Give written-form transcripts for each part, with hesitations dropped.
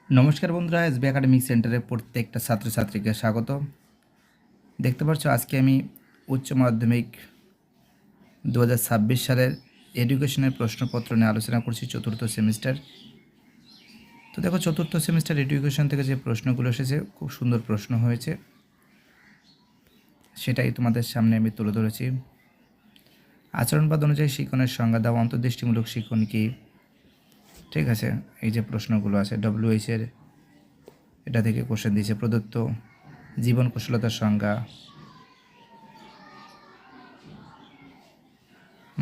নমস্কার বন্ধুরা, SB academic সেন্টারে প্রত্যেকটা ছাত্রছাত্রীকে স্বাগত। দেখতে পাচ্ছ আজকে আমি উচ্চ মাধ্যমিক 2026 সালের এডুকেশনের প্রশ্নপত্র নিয়ে আলোচনা করছি, চতুর্থ সেমিস্টার। তো দেখো, চতুর্থ সেমিস্টার এডুকেশন থেকে যে প্রশ্নগুলো এসেছে খুব সুন্দর প্রশ্ন হয়েছে, সেটাই তোমাদের সামনে আমি তুলে ধরেছি। আচরণবাদ অনুযায়ী শিক্ষণের সংজ্ঞা দাও, অন্তর্দৃষ্টিমূলক শিক্ষণ কি? ঠিক আছে, এই যে প্রশ্নগুলো আছে WH এর, এটা থেকে কোশ্চেন দিয়েছে। প্রদত্ত জীবন কুশলতার সংজ্ঞা,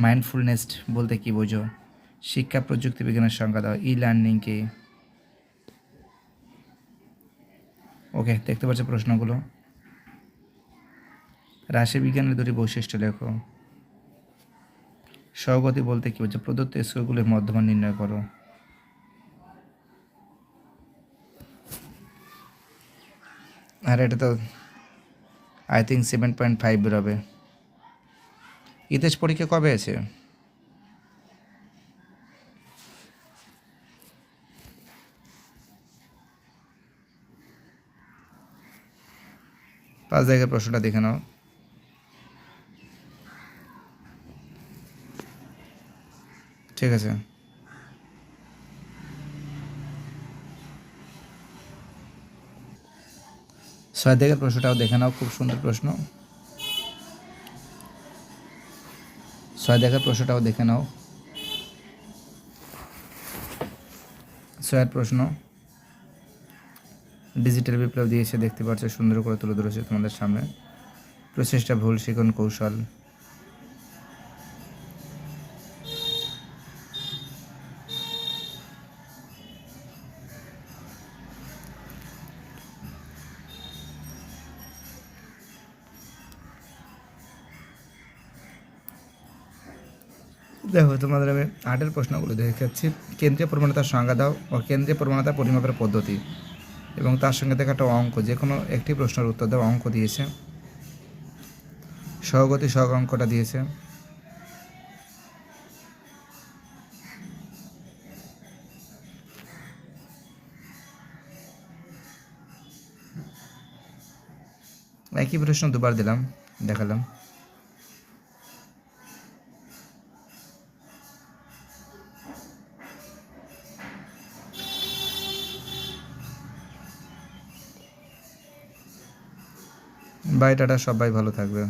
মাইন্ডফুলনেস বলতে কী বোঝো, শিক্ষা প্রযুক্তি বিজ্ঞানের সংজ্ঞা দাও, লার্নিং কি? ওকে, দেখতে পাচ্ছ প্রশ্নগুলো। রাশিবিজ্ঞানের দুটি বৈশিষ্ট্য লেখো। সহগতি বলতে কী বোঝো, প্রদত্ত স্কোরগুলির মধ্যমান নির্ণয় করো। আর এটা তো আই থিঙ্ক 7.5 বেরোবে। ইতিহাস পরীক্ষা কবে আছে? পাঁচ জায়গার প্রশ্নটা দেখে নাও। ঠিক আছে, ছয় জায়গার প্রশ্নটাও দেখে নাও, খুব সুন্দর প্রশ্ন। ছয় জায়গার প্রশ্নটাও দেখে নাও। ছয়ের প্রশ্ন ডিজিটাল বিপ্লব দিয়েছে, দেখতে পাচ্ছ, সুন্দর করে তুলে ধরেছে তোমাদের সামনে। প্রচেষ্টা, ভুল, শিখন, কৌশল। দেখো, তোমাদের আমি 8-এর প্রশ্নগুলো দেখাচ্ছি। কেন্দ্রীয় প্রবণতার সংজ্ঞা দাও ও কেন্দ্রীয় প্রবণতা পরিমাপের পদ্ধতি, এবং তার সঙ্গে দেখা একটা অঙ্ক, যে কোনো একটি প্রশ্নের উত্তর দাও। অঙ্ক দিয়েছে, সহগতি সহগ অঙ্কটা দিয়েছে। একই প্রশ্ন দুবার দিলাম, দেখালাম। বাই, টাটা, সবাই ভালো থাকবে।